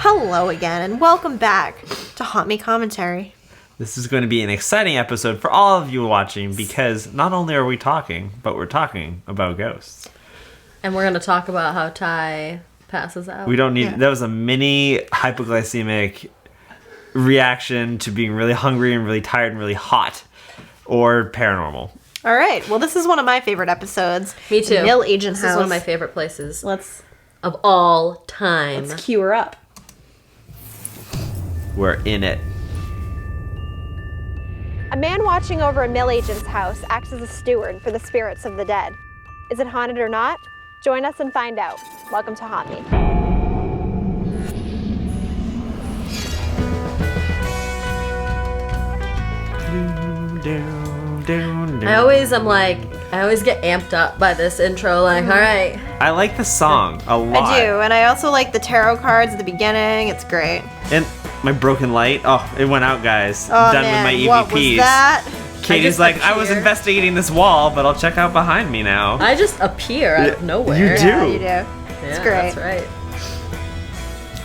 Hello again, and welcome back to Haunt Me Commentary. This is going to be an exciting episode for all of you watching because not only are we talking, but we're talking about ghosts. And we're going to talk about how Ty passes out. We don't need... That was a mini hypoglycemic reaction to being really hungry and really tired and really hot. Or paranormal. All right, well, this is one of my favorite episodes. Me too. Mill Agent House. This is one of my favorite places. Let's of all time. Let's cue her up. We're in it. A man watching over a mill agent's house acts as a steward for the spirits of the dead. Is it haunted or not? Join us and find out. Welcome to Haunt Me. I always get amped up by this intro, like, all right. I like the song a lot. I do, and I also like the tarot cards at the beginning. It's great. And my broken light. Oh, it went out, guys. Oh, I'm done man. with my EVPs. What was that? Katie's like, I was investigating this wall, but I'll check out behind me now. I just appear out of nowhere. You do. Yeah, you do. It's great. That's right.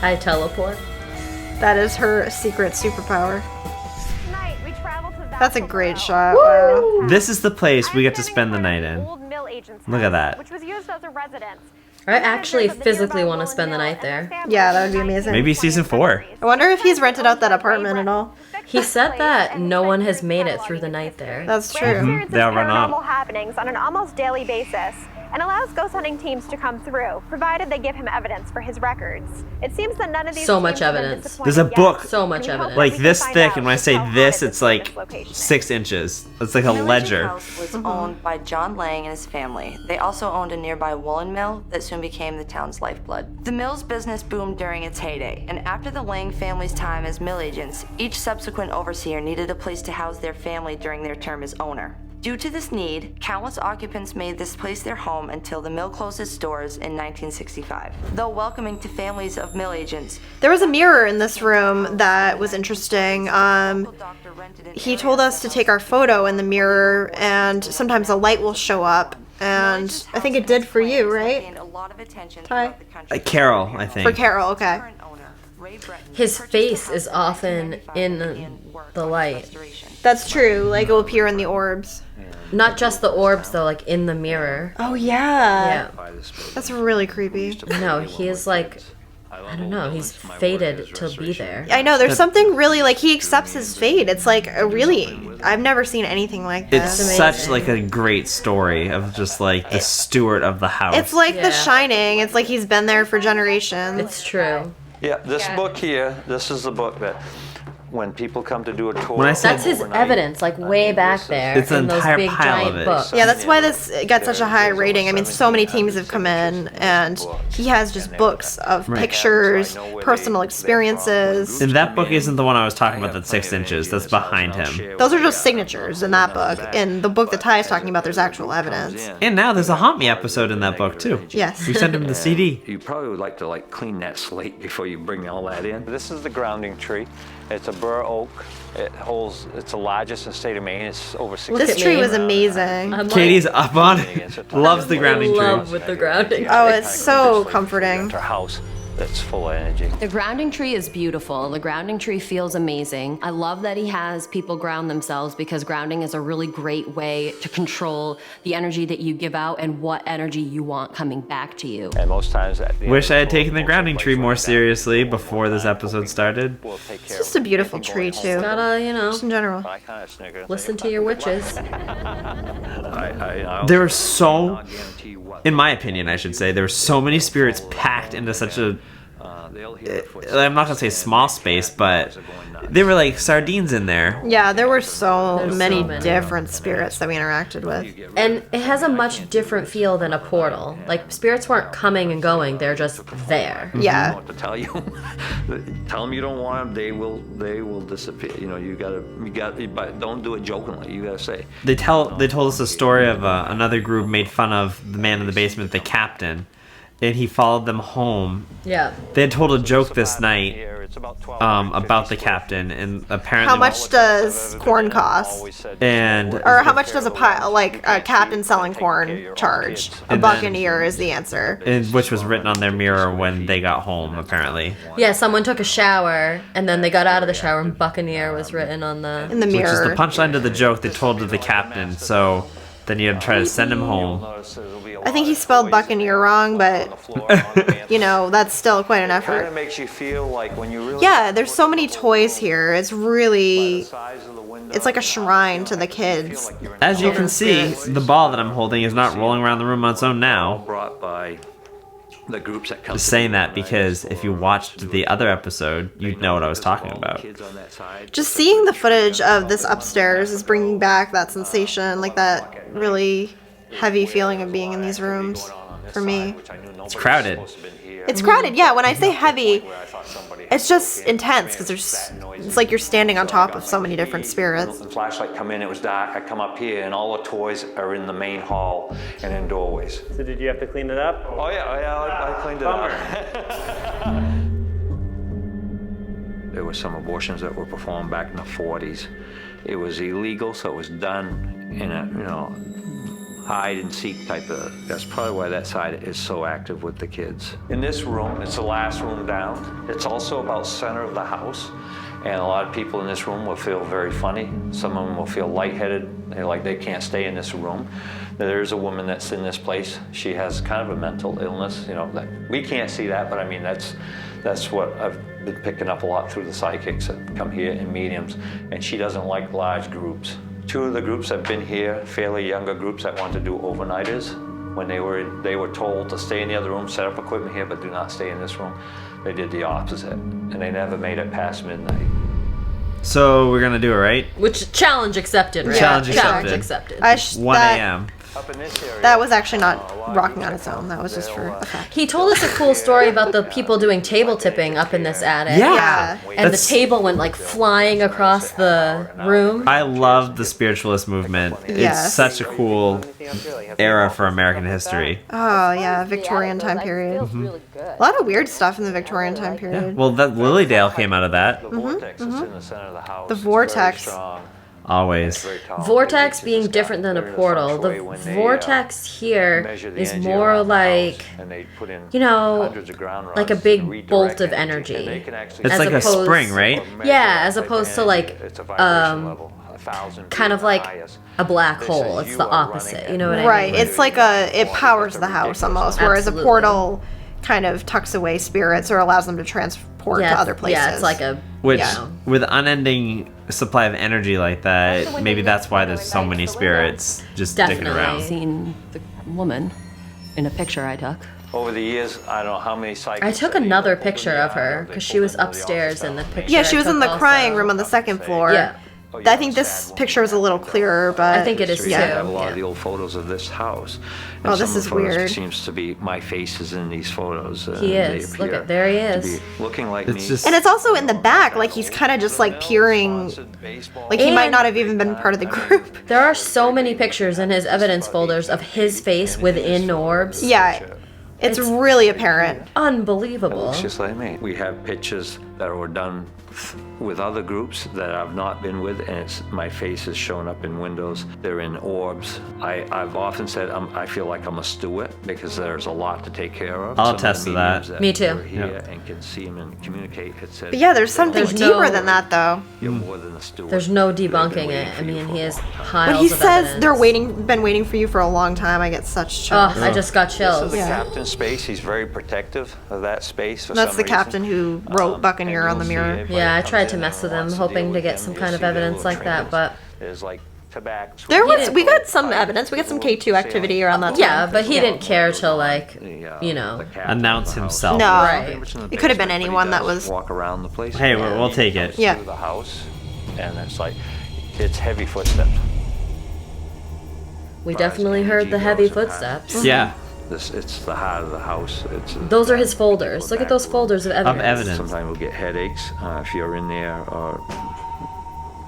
I teleport. That is her secret superpower. Tonight, we travel to That's a great shot. Wow. This is the place we get to spend the night in. Look at that. Which was used as a residence. I actually physically want to spend the night there. Yeah, that would be amazing. Maybe season 4. I wonder if he's rented out that apartment at all. He said that no one has made it through the night there. That's true. They'll run off. Paranormal happenings on an almost daily basis and allows ghost hunting teams to come through, provided they give him evidence for his records. It seems that none of these So teams much have been evidence. disappointed There's a yet. book. So much We hope evidence. that we Like can this find thick, out and when I just say how this, haunted it's this like location is. 6 inches. It's like a The ledger. house was owned by John Lang and his family. They also owned a nearby woolen mill that soon became the town's lifeblood. The mill's business boomed during its heyday, and after the Lang family's time as mill agents, each subsequent overseer needed a place to house their family during their term as owner. Due to this need, countless occupants made this place their home until the mill closed its doors in 1965. Though welcoming to families of mill agents, There was a mirror in this room that was interesting. He told us to take our photo in the mirror, and sometimes a light will show up. And I think it did for you, right? Ty? Carol, I think. For Carol, okay. His face is often in the light. That's true. Like, it'll appear in the orbs. Not just the orbs, though, like in the mirror. Oh, yeah. Yeah. That's really creepy. No, he is like, I don't know, he's fated to be there. I know, there's something really, like, he accepts his fate. It's like a really, I've never seen anything like It's this. such like a great story of just like the steward of the house. It's like Yeah. The Shining. It's like he's been there for generations. It's true. Yeah, this book here, this is the book that when people come to do a tour. When I said- That's his overnight, evidence, like way back there. It's an in those entire big pile of giant it. books. Yeah, that's why this got such a high rating. I mean, so many teams have come in, and he has just books of pictures, personal experiences. And that book isn't the one I was talking about that's 6 inches. That's behind him. Those are just signatures in that book. In the book that Ty is talking about, there's actual evidence. And now there's a Haunt Me episode in that book too. Yes. We sent him the CD. You probably would like to clean that slate before you bring all that in. This is the grounding tree. It's a bur oak. It's the largest in the state of Maine. It's over 60. This at tree me. was amazing. I'm Katie's up on it. Loves the grounding in love tree. with the grounding. Oh, it's so comforting. Our house that's full of energy. The grounding tree is beautiful. The grounding tree feels amazing. I love that he has people ground themselves because grounding is a really great way to control the energy that you give out and what energy you want coming back to you. And most times at the end Wish of I the had tour, taken the most grounding of tree the more place seriously down, before this episode started. we'll take care It's just of a beautiful anything tree, going too. on. Gotta, you know, Just in general. I kind of snigger and listen say, to your witches. I There are also so, cannot guarantee you what in my opinion, I should say, there were so many spirits packed into such a, they'll hear the footsteps. I'm not gonna say small space, but they were like sardines in there. Yeah, there were so There's many so many. different spirits that we interacted with. And it has a much different feel than a portal. Like, spirits weren't coming and going, they're just there. I Yeah. want to tell you. Tell them you don't want them. They will disappear. You know, you gotta, but don't do it jokingly. You gotta say. They told us a story of another group made fun of the man in the basement, the captain, and he followed them home. Yeah. They had told a joke this night about the captain, and apparently How much does corn cost? and Or how much does a captain selling corn charge? A And buck then- a year is the answer. which was written on their mirror when they got home, apparently. Yeah, someone took a shower and then they got out of the shower and Buccaneer was written on the. In the Which is the mirror. punchline to the joke they told to the captain. So then you had to try to send him home. I think he spelled Buccaneer wrong, but that's still quite an Kind of effort. makes you feel like when you really Yeah, there's so many toys here. It's really, it's like a shrine to the kids. As you can see, the ball that I'm holding is not rolling around the room on its own now. brought by the groups that come. Just saying that because if you watched the other episode, you'd know what I was talking about. Just seeing the footage of this upstairs is bringing back that sensation, like that really heavy feeling of being in these rooms for me. It's crowded. It's crowded, yeah. When I say heavy, it's just intense because it's like you're standing on top of so many different spirits. The flashlight come in, it was dark. I come up here, and all the toys are in the main hall and in doorways. So did you have to clean it up? Oh yeah, I cleaned it up. There were some abortions that were performed back in the 40s. It was illegal, so it was done in a hide and seek type of. That's probably why that side is so active with the kids. In this room, it's the last room down. It's also about center of the house, and a lot of people in this room will feel very funny. Some of them will feel lightheaded. They can't stay in this room. There's a woman that's in this place. She has kind of a mental illness. That we can't see that, but I mean that's what I've been picking up a lot through the psychics that come here and mediums, and she doesn't like large groups. Two of the groups have been here, fairly younger groups that want to do overnighters. When they were told to stay in the other room, set up equipment here, but do not stay in this room, they did the opposite, and they never made it past midnight. So we're gonna do it, right? Which challenge accepted, right? Challenge Challenge accepted. accepted. 1 a.m. Up in this area, That was actually not rocking on its own. That was just for effect. He told us a cool story about the people doing table tipping up in this attic. Yeah. And That's- the table went like flying across the room. I love the spiritualist movement. Yes. It's such a cool era for American history. Oh yeah, Victorian time period. A lot of weird stuff in the Victorian time period. Well, that Lilydale came out of that. the vortex is in the center of the house. The It's very vortex. strong. Always. Very tall. Vortex They being just different got than a rid of the portal. feng The shui when they, vortex here measure the is energy more around the like, house, and they put in hundreds of ground like a rods big to redirect bolt of energy. and they can actually It's As like a opposed- spring, right? measure Yeah, that as type of opposed to energy. like, It's a vibration level, 1,000 kind of feet like highest. a black This hole. is It's you the are running opposite. at You know what I mean? Right. It's like it powers the house almost, whereas a Absolutely. portal kind of tucks away spirits or allows them to transport to other places. Yeah, it's like a Which, Yeah. with unending supply of energy like that, maybe that's why there's so many spirits just sticking Definitely. around. Seen the woman in a picture I took. Over the years, I don't know how many cycles. I took another picture of her because she was upstairs in the picture. Yeah, she I was in took the crying also. room on the second floor. Yeah. I think this picture was a little clearer, but I think it is I too. have a lot Yeah. of the old photos of this house. Oh, And this some of is the photos weird. Seems to be my face is in these photos. He they is. Look appear at there he to is. be looking like It's me. just- And it's also in the back, like he's kind of just like peering, like he might And- not have even been part of the group. There are so many pictures in his evidence folders of his face within orbs. Yeah, it's really apparent. Unbelievable. Looks just like me. We have pictures that were done with other groups that I've not been with, and my face is shown up in windows. They're in orbs. I've often said I feel like I'm a steward because there's a lot to take care of. I'll Some of the attest to that. mediums Me too. were here and can see them and communicate. It says But yeah, there's something There's deeper no- than that, though. you're more than a steward. There's no They've been debunking waiting it. for I you mean, for he a has long time. piles When he of says evidence. they're been waiting for you for a long time, I get such chills. Oh, I just got This is chills. the Yeah. captain's space. He's very protective of that space for That's some the reason. captain who wrote Buccaneer and on the you'll see mirror. everybody Yeah, I comes tried in to and mess with him, wants hoping deal to get with some him. kind You'll of see the evidence little like that, trinkets. but There's like tobacco. There He was didn't- we got some evidence. We got some K2 activity around that time. yeah, but he didn't care till like, you know. Announce himself. No. Right. It could have been anyone that was. walk around the place. Hey, we'll take it. Yeah. Through the house, and it's like it's heavy footsteps. We definitely heard the heavy footsteps. Yeah, It's the heart of the house. It's Those are his folders. Look at those folders of evidence. evidence. Sometimes we'll get headaches if you're in there, or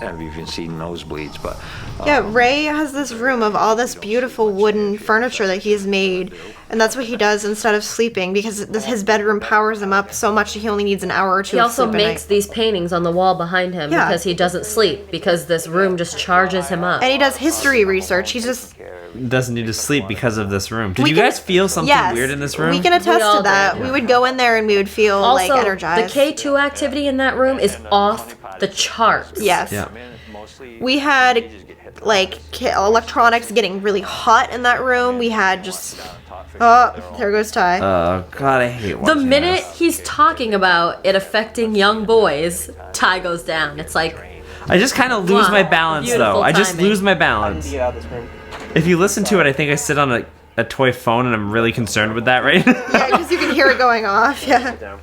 I've even seen nosebleeds, but Yeah, Ray has this room of all this beautiful wooden furniture that he's made, and that's what he does instead of sleeping, because his bedroom powers him up so much that he only needs an hour or two He of also sleep a makes night. these paintings on the wall behind him Yeah. because he doesn't sleep, because this room just charges him up. And he does history research. He's just... Doesn't need to sleep because of this room. Did We you can- guys feel something yes, weird in this room? We can attest all to that. did. We would go in there and we would feel like Also, energized. the K2 activity in that room is off the charts. Yes. Yeah. We had like electronics getting really hot in that room. We had just... Oh, there goes Ty. Oh God, I hate The watching minute this. he's talking about it affecting young boys, Ty goes down. It's like, I just kind of lose Wow. my balance though. Beautiful I just timing. lose my balance. If you listen to it, I think I sit on a toy phone, and I'm really concerned with that right now. Yeah, because you can hear it going off. Yeah.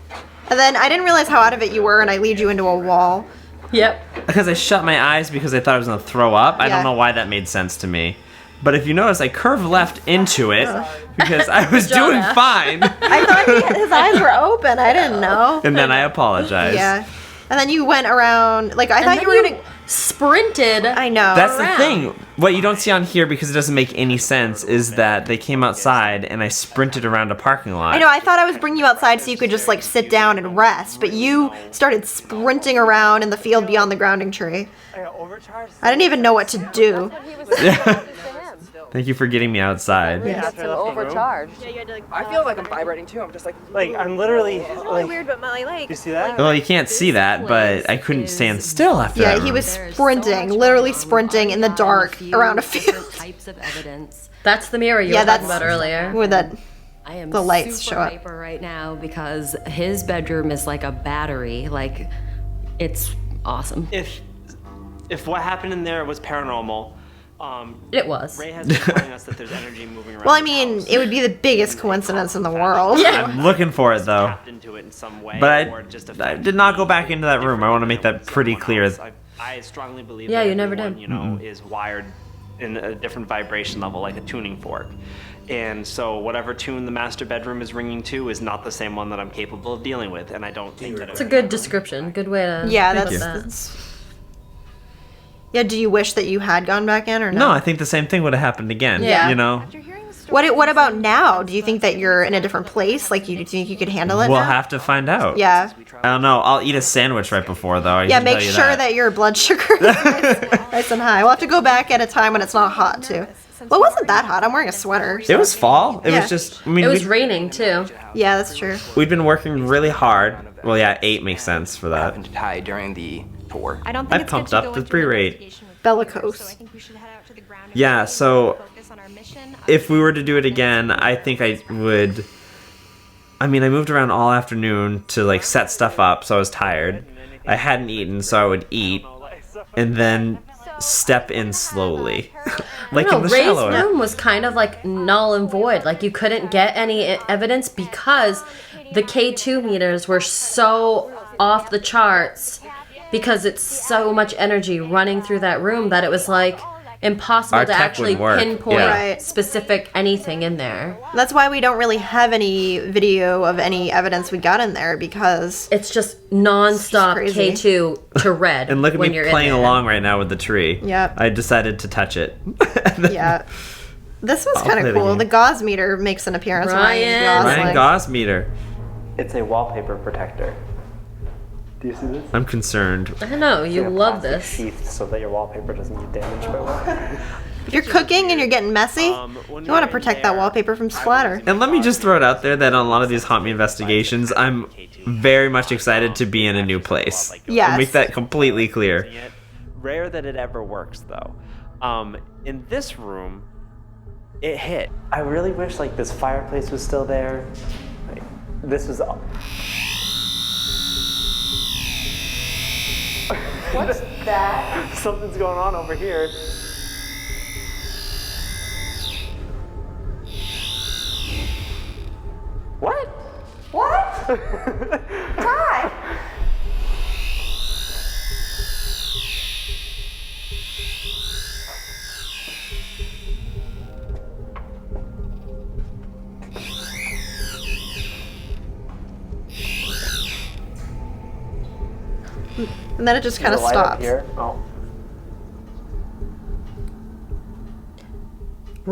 And then I didn't realize how out of it you were, and I lead you into a wall. yep. Because I shut my eyes because I thought I was gonna throw up. I Yeah. don't know why that made sense to me. But if you notice, I curved left into it because I was Good job, doing Ash. fine. I thought his eyes were open. I didn't know. And then I apologized. Yeah. And then you went around, like, I And thought then you were gonna... sprinted. I know. That's the around. thing. What you don't see on here because it doesn't make any sense is that they came outside and I sprinted around a parking lot. I know, I thought I was bringing you outside so you could just, like, sit down and rest, but you started sprinting around in the field beyond the grounding tree. I didn't even know what to do. Thank you for getting me outside. Overcharged. I feel like I'm vibrating too. I'm just like I'm literally like. Weird, but Molly, like... You see that? Well, you can't see that, but I couldn't stand still after Yeah, that. he room. was sprinting, literally sprinting in the dark around a field. Types of evidence. That's the mirror you Yeah, were talking that's- about earlier. With that... I am The lights super show up. hyper right now because his bedroom is like a battery. Like, it's awesome. If what happened in there was paranormal, It was. Ray has been telling us that there's energy moving around. Well, I this mean, house. it would be the biggest coincidence in the world. I'm looking for it though. Tapped into it in some way, But or just I did not go back into that room. I want to make that pretty clear. I strongly believe. Yeah, that you never everyone, did. You know, is wired in a different vibration level, like a tuning fork. And so whatever tune the master bedroom is ringing to is not the same one that I'm capable of dealing with, and I don't think that It's a good description. Good way to. Yeah, think that's, of that. that's... Yeah, do you wish that you had gone back in or no? No, I think the same thing would have happened again. Yeah. You know, What about now? Do you think that you're in a different place? Like, do you think you could handle it we'll now? have to find out. Yeah. I don't know. I'll eat a sandwich right before though. I Yeah, can make tell you sure that your blood sugar is nice and high. We'll have to go back at a time when it's not hot, too. Well, it wasn't that hot. I'm wearing a sweater. It was fall. It Yeah. was just. I mean, It was we'd, raining too. Yeah, that's true. we'd been working really hard. Well, yeah, 8 makes sense for that. happened to Ty during the tour. I don't think I it's pumped good to up go the into pre-rate. investigation with Bellicose. so I think we should head out to the ground Yeah, so focus on our mission. if we were to do it again, I think I would. I mean, I moved around all afternoon to like set stuff up, so I was tired. I hadn't eaten, so I would eat, and then step in slowly, like No, in the Ray's shallow. room was kind of like null and void. Like you couldn't get any evidence because the K2 meters were so off the charts because it's so much energy running through that room that it was like impossible Our to tech actually wouldn't work, pinpoint yeah. Right. specific anything in there. That's why we don't really have any video of any evidence we got in there, because It's just nonstop crazy. K2 to red. And look at when me you're playing in there. along right now with the tree. Yep. I decided to touch it. yeah. This was I'll kind play of the cool. game. The gauze meter makes an appearance. Ryan. Ryan Goss meter. It's a wallpaper protector. Do you see this? I'm concerned. I don't know. You love this. Sheath so that your wallpaper doesn't get damaged by water. If you're cooking and you're getting messy, you want to protect that wallpaper from splatter. And let me just throw it out there that on a lot of these Haunt Me investigations, I'm very much excited to be in a new place. Yes. I'll make that completely clear. Rare that it ever works though. In this room, it hit. I really wish like this fireplace was still there. Like, this was. What's that? Something's going on over here. What? What? Ty! And then it just kind of Light up stops. here. Oh.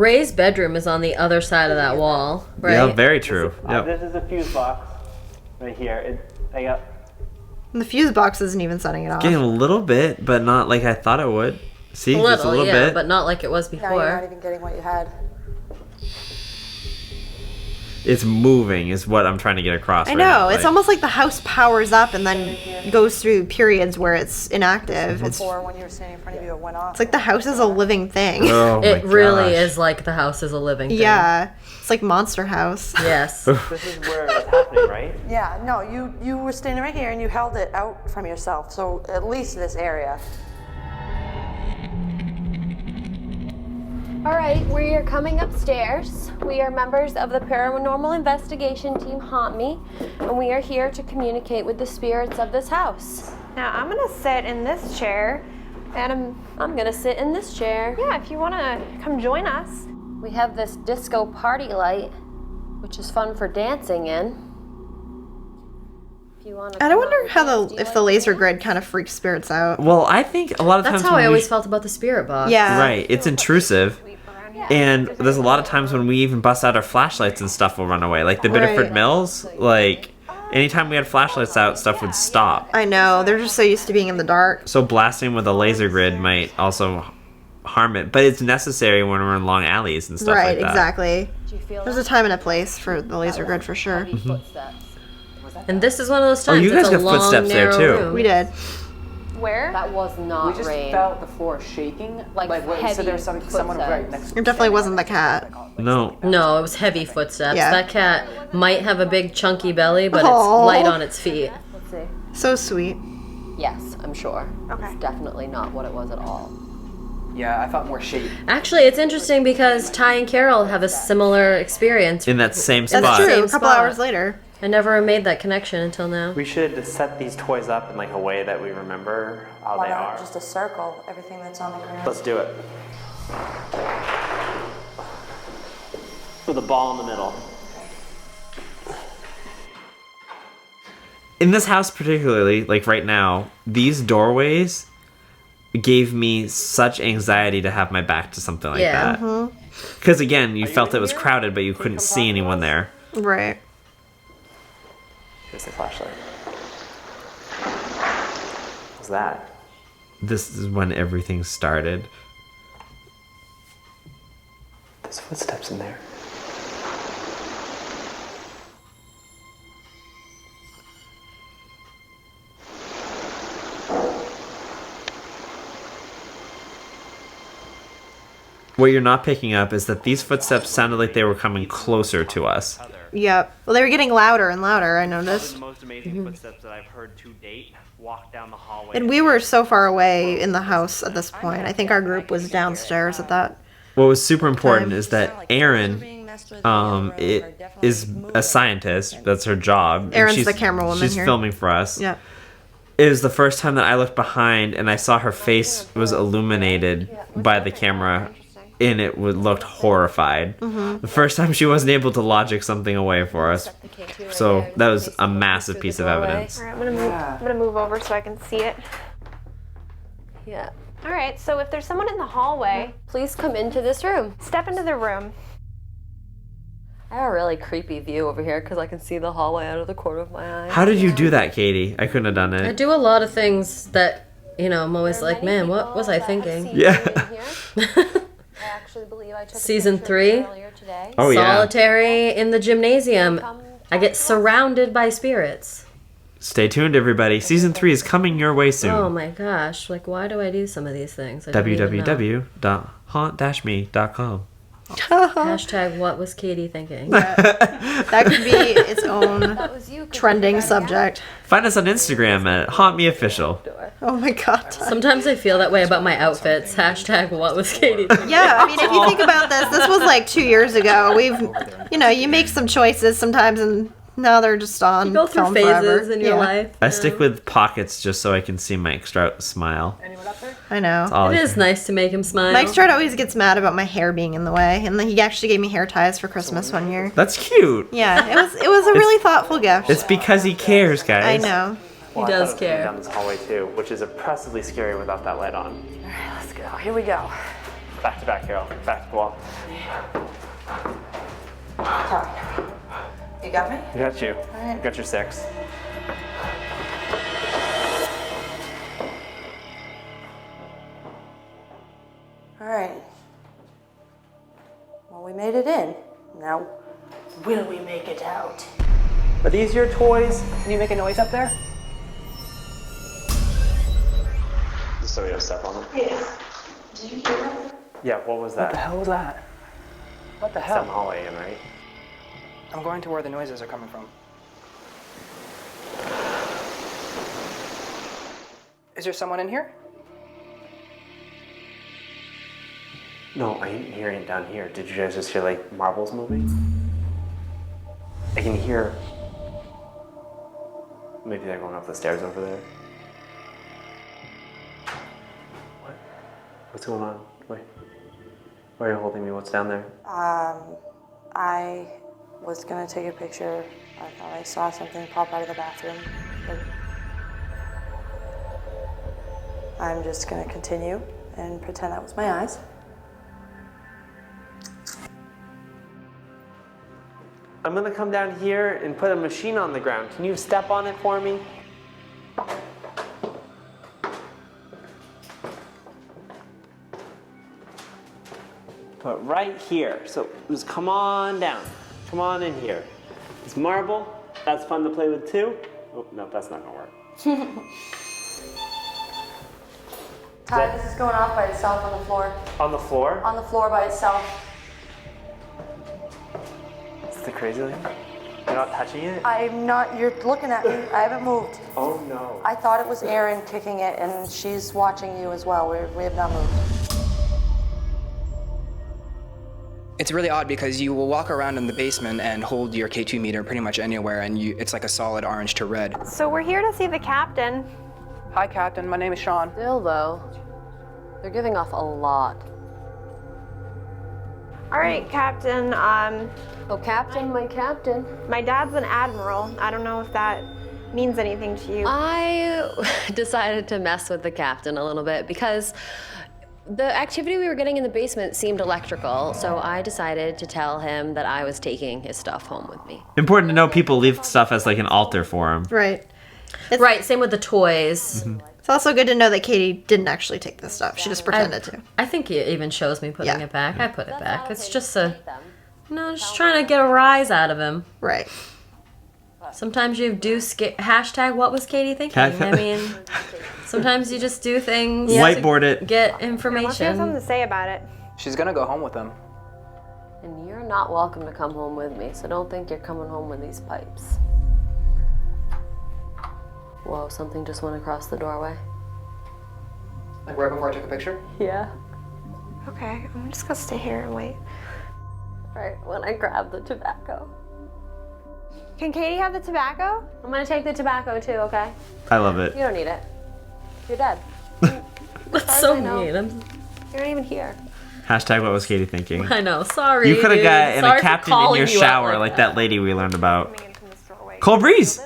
Ray's bedroom is on the other side of that wall, right? Yeah, very true. Yep. This is a fuse box right here. I got And the fuse box isn't even setting it off. Getting a little bit, but not like I thought it would. See, A just a little yeah, bit. but not like it was Now you're not before. even getting what you had. It's moving, is what I'm trying to get across. I right know. now. It's Like, almost like the house powers up and then goes through periods where it's inactive. It's Before, when you were standing in front of you, it went off. like the house is a living thing. Oh It my really gosh. is like the house is a living thing. Yeah. It's like Monster House. Yes. this is where it's happening, right? Yeah, no, you were standing right here and you held it out from yourself, so at least this area. All right, we are coming upstairs. We are members of the Paranormal Investigation Team Haunt Me, and we are here to communicate with the spirits of this house. Now I'm gonna sit in this chair, and I'm gonna sit in this chair. yeah, if you wanna come join us. We have this disco party light, which is fun for dancing in. If you want to. And I wonder how if the laser grid kind of freaks spirits out. Well, I think a lot of That's times how when I we- always felt about the spirit box. Yeah. Right, it's intrusive. And there's a lot of times when we even bust out our flashlights and stuff will run away. Like the Biddeford Right. Mills, like anytime we had flashlights out, stuff would stop. I know. They're just so used to being in the dark. So blasting with a laser grid might also harm it, but it's necessary when we're in long alleys and stuff Right, like that. exactly. There's a time and a place for the laser grid for sure. And this is one of those times. Oh, you guys it's a got long, footsteps there, narrow too. room. We did. Where? That was not We just rain. felt the floor shaking. Like when you said there was heavy someone right footsteps. next. It definitely wasn't the cat. No. No, it was heavy footsteps. Yeah. That cat might have a big chunky belly, but Aw. it's light on its feet. Let's see. So sweet. Yes, I'm sure. Okay. It's definitely not what it was at all. Yeah, I felt more shape. Actually, it's interesting because Ty and Carol have a similar experience. In that same That's spot. true. Same A couple spot. hours later. I never made that connection until now. We should set these toys up in like a way that we remember how Why they not are. just a circle, everything that's on the ground? Let's do it. With a ball in the middle. In this house particularly, like right now, these doorways gave me such anxiety to have my back to something like Yeah. that. Because again, you felt it was crowded, but you couldn't see anyone there. Right. Here's the flashlight. What's that? This is when everything started. There's footsteps in there. What you're not picking up is that these footsteps sounded like they were coming closer to us. Yep. Well, they were getting louder and louder, I One of noticed. the most amazing footsteps that I've heard to date walk down the hallway. And we were so far away in the house at this point. I think our group was downstairs at that. What was super important Time. is that Erin is a scientist. That's her job. and Erin's she's- the camera woman She's here. filming for us. Yeah. It was the first time that I looked behind and I saw her face was illuminated by the camera, and it looked horrified. The first time she wasn't able to logic something away for us. So that was a massive piece of evidence. All right, I'm gonna move over so I can see it. Yeah. All right, so if there's someone in the hallway, Please come into this room. step into the room. I have a really creepy view over here because I can see the hallway out of the corner of my eye. How did you do that, Katie? I couldn't have done I it. do a lot of things that, I'm always like, man, what was I thinking? Yeah. I actually believe I took Season a picture 3? earlier today. Oh, yeah. Solitary in the gymnasium. I get surrounded by spirits. Stay tuned, everybody. Season 3 is coming your way soon. Oh my gosh. Like, why do I do some of these things? I don't even know. www.haunt-me.com. Hashtag what was Katie thinking? That could be its own That was you. trending subject. Find us on Instagram at HauntMeOfficial. Oh my god. Sometimes I feel that way about my outfits. Hashtag what was Katie thinking? Yeah, I mean, if you think about this was like 2 years ago. You make some choices sometimes, and now they're just on You go through film phases forever. in your Yeah, life. I stick with pockets just so I can see Mike Strout smile. Anyone up there? I know. All It I is nice to make him smile. Mike Stroud always gets mad about my hair being in the way, and then he actually gave me hair ties for Christmas one year. That's cute. Yeah, it was a really thoughtful gift. It's because he cares, I guys. know. Well, He I does thought it was care. going down this hallway too, which is oppressively scary without that light on. Let's go. Here we go. Back to back, Carol. Back to the wall. You got me? I got you. right. I got your 6. All right. Well, we made it in. Now, will we make it out? Are these your toys? Can you make a noise up there? So we have stuff on them? Yes. Did you hear that? Yeah, what was What the that? hell was that? What the Some hell? hallway in, right? I'm going to where the noises are coming from. Is there someone in here? No, I ain't hearing it down here. Did you guys just hear like marbles moving? I can hear. Maybe they're going up the stairs over there. What? What's going on? Wait. Why are you holding me? What's down there? I was gonna take a picture. I thought I saw something pop out of the bathroom. But I'm just gonna continue and pretend that was my eyes. I'm gonna come down here and put a machine on the ground. Can you step on it for me? Put right here. So just come on down. Come on in here. This marble, that's fun to play with too. Oh, no, that's not gonna work. Ty, this is going off by itself on the floor. On the floor? On the floor by itself. Is the crazy thing? You're not touching it? I'm not, you're looking at me. I haven't moved. Oh no. I thought it was Erin kicking it, and she's watching you as well. We have not moved. It's really odd because you will walk around in the basement and hold your K2 meter pretty much anywhere, and it's like a solid orange to red. So we're here to see the captain. Hi, Captain. My name is Sean. Still, though, they're giving off a lot. All right, Captain. Oh, Captain, my Captain. My dad's an admiral. I don't know if that means anything to you. I decided to mess with the captain a little bit because the activity we were getting in the basement seemed electrical, so I decided to tell him that I was taking his stuff home with me. Important to know people leave stuff as like an altar for him. Right. Right, same with the toys. Mm-hmm. It's also good to know that Katie didn't actually take this stuff. She just pretended to. I think it even shows me putting Yeah. it back. I put it back. It's just just trying to get a rise out of him. Right. Sometimes you do hashtag what was Katie thinking? I mean, sometimes you just do things. Whiteboard it. Get Unless you have information. something to say about it. She's gonna go home with them. And you're not welcome to come home with me, so don't think you're coming home with these pipes. Whoa, something just went across the doorway. Like right before I took a picture? Yeah. Okay, I'm just gonna stay here and wait. Right, when I grab the tobacco. Can Katie have the tobacco? I'm gonna take the tobacco too, okay? I love it. You don't need it. You're dead. That's as so I know. mean. You're not even here. Hashtag what was Katie thinking? I know, sorry. You could have dude. got in Sorry a for captain in calling your you out shower like that lady we learned about. Cold breeze.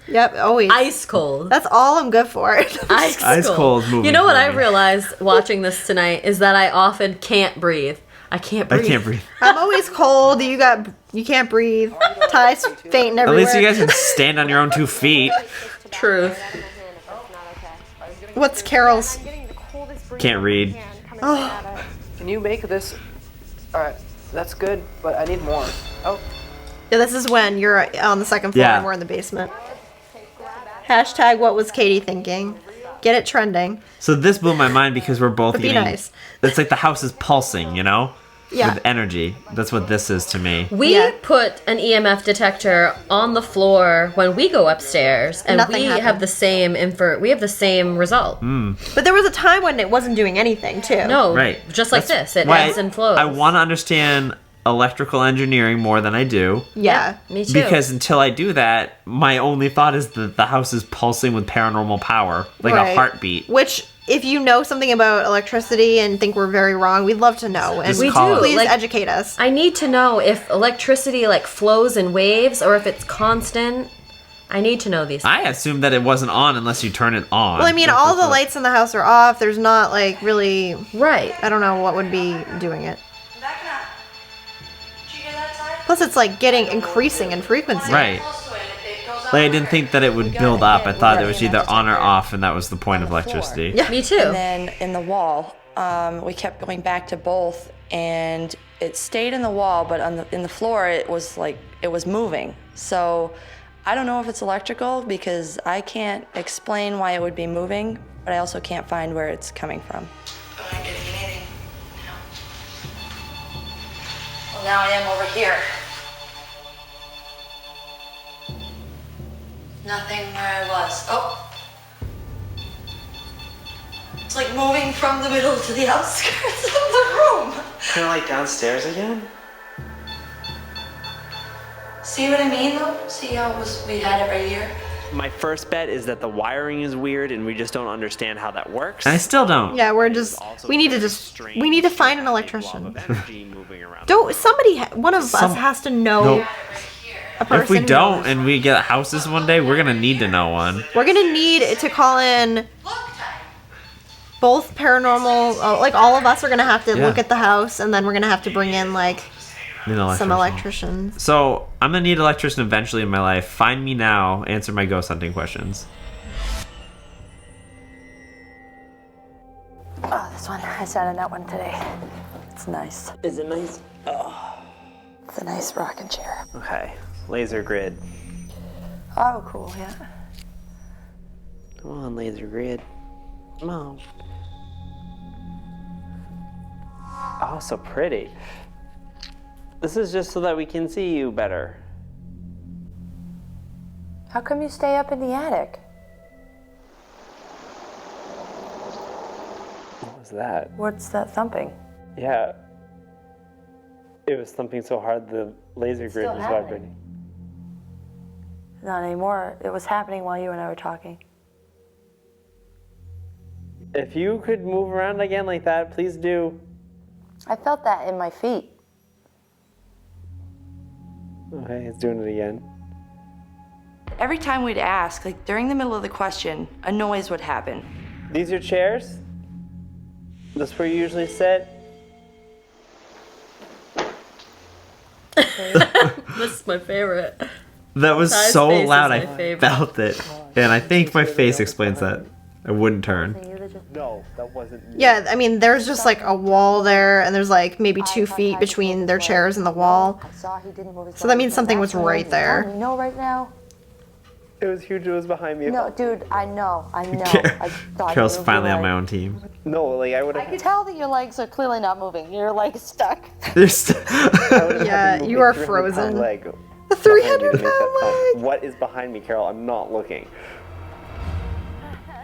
Yep, always. Ice cold. That's all I'm good for. Ice cold movie. You know what I for me. realized watching this tonight is that I often can't breathe. I can't breathe. I can't breathe. I'm always cold. You can't breathe. Ty's fainting At everywhere. least you guys can stand on your own 2 feet. Truth. What's Carol's? Can't read. Oh. Can you make this? Alright, that's good, but I need more. Oh, Yeah, this is when you're on the second floor Yeah. and we're in the basement. Hashtag what was Katie thinking? Get it trending. So this blew my mind because we're both But be eating. nice. It's like the house is pulsing, you know? Yeah. With energy. That's what this is to me. We Yeah. put an EMF detector on the floor when we go upstairs, and Nothing we happened. have the same we have the same result. But there was a time when it wasn't doing anything too. No, Right. just like That's this, it why ebbs and flows. I want to understand electrical engineering more than I do. Yeah. Me too. Because until I do that, my only thought is that the house is pulsing with paranormal power, like Right. a heartbeat. Which, if you know something about electricity and think we're very wrong, we'd love to know. And Just We call do, Please like- educate us. I need to know if electricity like flows in waves or if it's constant. I need to know these. I assumed that it wasn't on unless you turn it on. Well, I mean, all the lights in the house are off. There's not, like, really... Right. I don't know what would be doing it. Plus, it's, like, increasing in frequency. Right. Like, I didn't think that it would build up. I thought it was either on or off, and that was the point of electricity. Yeah, me too. And then in the wall, we kept going back to both, and it stayed in the wall, but in the floor, it was moving. So I don't know if it's electrical because I can't explain why it would be moving, but I also can't find where it's coming from. I'm not getting anything. Well, now I am over here. Nothing where I was. Oh. It's like moving from the middle to the outskirts of the room. Kind of like downstairs again? See what I mean though? See how we had it right here? My first bet is that the wiring is weird and we just don't understand how that works. I still don't. Yeah, we need to find an electrician. One of us has to know Nope. a person. If we who don't knows. and we get houses one day, we're gonna need to know one. We're gonna need to call in both paranormal, like all of us are gonna have to Yeah. look at the house, and then we're gonna have to bring in like Need an some electrician. electricians. So I'm gonna need an electrician eventually in my life. Find me now. Answer my ghost hunting questions. Oh, this one. I sat in that one today. It's nice. Is it nice? Oh. It's a nice rocking chair. Okay. Laser grid. Oh, cool, yeah. Come on, laser grid. Come on. Oh, so pretty. This is just so that we can see you better. How come you stay up in the attic? What was that? What's that thumping? Yeah. It was thumping so hard the laser grid was vibrating. Not anymore. It was happening while you and I were talking. If you could move around again like that, please do. I felt that in my feet. Okay, it's doing it again. Every time we'd ask, like during the middle of the question, a noise would happen. These are chairs? That's where you usually sit? This is my favorite. That was Ty's so face is loud, my I favorite. felt it. And I think my face explains that. I wouldn't turn. No, that wasn't. Yeah, I mean, there's just like a wall there, and there's like maybe 2 feet between their chairs and the wall. So that means something was right there. You know right now? It was huge, it was behind me. No, dude, I know. I thought Carol's you were finally on right. my own team. No, like I would I have. can tell that your legs are clearly not moving. Your leg's stuck. Yeah, you are frozen. Leg The 300-pound leg. What is behind me, Carol? I'm not looking.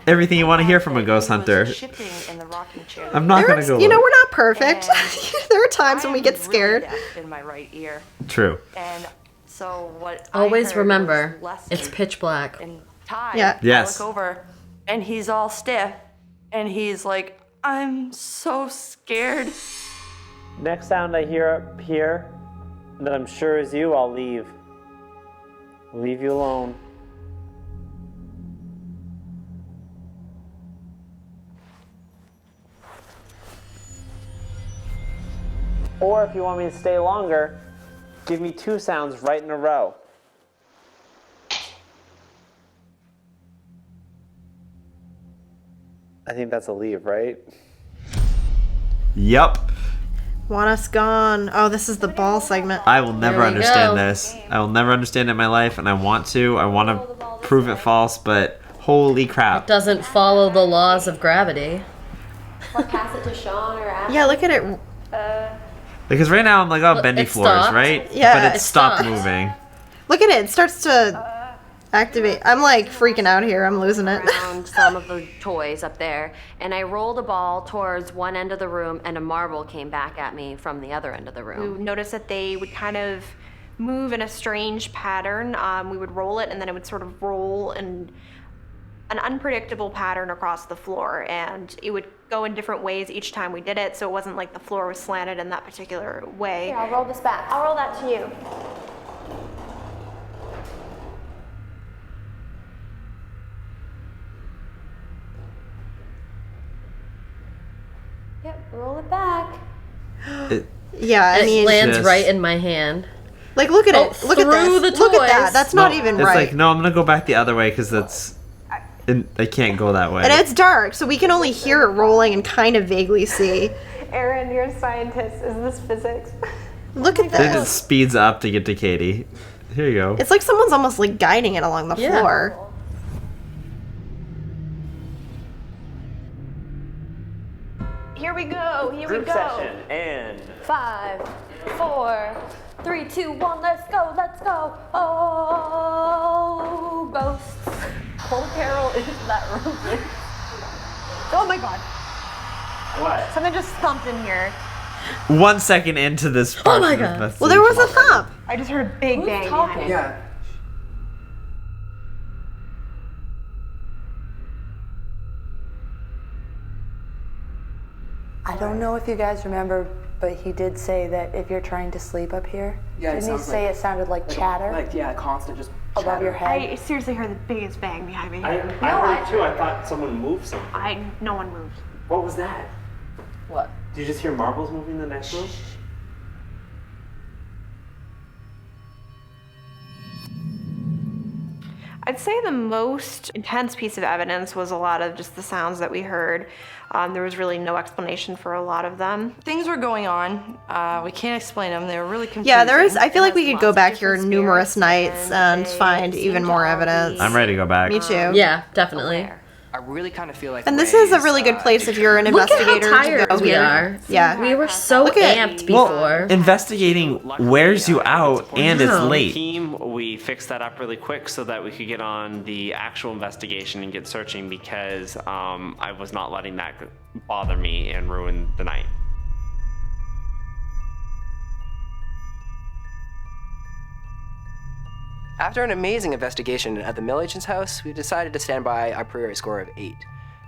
Everything you want to hear from a ghost hunter. Shifting in the rocking chair. I'm not gonna go. You know, look. we're not perfect. There are times when we get scared. Really deaf in my right ear. True. And so what Always I heard remember, was less it's pitch black. and Ty, Yeah. Yes. I look over, and he's all stiff, and he's like, I'm so scared. Next sound I hear up here that I'm sure is you, I'll leave. I'll leave you alone. Or if you want me to stay longer, give me 2 sounds right in a row. I think that's a leave, right? Yup. Want us gone. Oh, this is the ball segment. I will never we understand go. this. I will never understand it in my life, and I want to. I want to prove it false, but holy crap. Doesn't follow the laws of gravity. Or pass it to Sean or Ashley. Yeah, look at it. Because right now I'm like, oh, bendy it floors, stopped. right? Yeah, But it it stopped stopped. moving. Look at it. It starts to activate. I'm like freaking out here. I'm losing it. Around some of the toys up there, and I rolled a ball towards one end of the room, and a marble came back at me from the other end of the We room. noticed that they would kind of move in a strange pattern. We would roll it, and then it would sort of roll in an unpredictable pattern across the floor, and it would go in different ways each time we did it, so it wasn't like the floor was slanted in that particular way. Here, I'll roll this back. I'll roll that to you. Yeah, I And mean, it lands Just- right in my hand. like look at Oh, it. Look at through this. the Look at that. toys. That's not No, even it's right. like, no, I'm gonna go back the other way because I can't go that way. And it's dark, so we can only hear it rolling and kind of vaguely see. Aaron, you're a scientist. Is this physics? Look at It this. just speeds up to get to Katie. Here you go. It's like someone's almost like guiding it along the Yeah. floor. Here we go. Here we Group go. session and 5, 4, 3, 2, 1. Let's go. Let's go. Oh, ghosts. Pull Carol into that room, please. Oh my god. what? Something just thumped in here. 1 second into this. Oh my God. Well, there was a thump. I just heard a big bang behind me. Yeah. I don't know if you guys remember, but he did say that if you're trying to sleep up here, Yeah, it didn't he sounds say like- it sounded like chatter Constant just above your head? I seriously heard the biggest bang behind me. I heard too. I thought someone moved something. No one moved. What was that? What? Did you just hear marbles moving in the next room? I'd say the most intense piece of evidence was a lot of just the sounds that we heard. There was really no explanation for a lot of them. Things were going on. We can't explain them. They were really confusing. Yeah, there is. I feel like we There's could go lots of back here different numerous spirits nights and they find seem even to more all evidence. be- I'm ready to go back. Me too. Yeah, definitely. I really kind of feel like. And this is a Ray's, really good place if you're an Look at investigator how to tired go we here. are. Yeah. We were so Look at- amped Well, before. investigating wears you out and it's Wow. late. Team, we fixed that up really quick so that we could get on the actual investigation and get searching because I was not letting that bother me and ruin the night. After an amazing investigation at the Mill Agent's house, we decided to stand by a priori score of 8.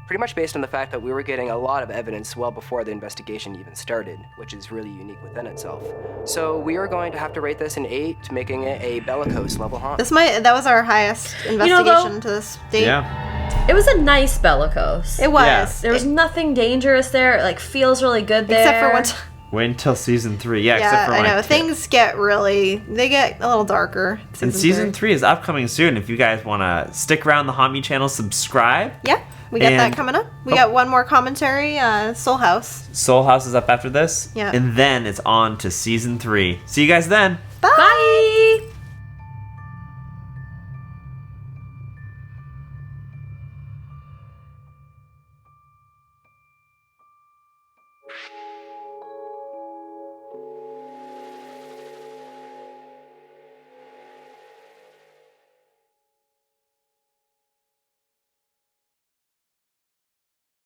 Pretty much based on the fact that we were getting a lot of evidence well before the investigation even started, which is really unique within itself. So we are going to have to rate this an 8, making it a bellicose level haunt. That was our highest investigation to this date. Yeah. It was a nice bellicose. It was. Yeah. There was nothing dangerous there. It like feels really good there. Except for one time. Wait until season 3. Yeah, Yeah, except for I when know. Things get a little darker. And season 3 is upcoming soon. If you guys want to stick around the Haunt Me channel, subscribe. Yeah, we got that And- coming up. We got one more commentary, Soul House. Soul House is up after this. Yeah. And then it's on to season 3. See you guys then. Bye.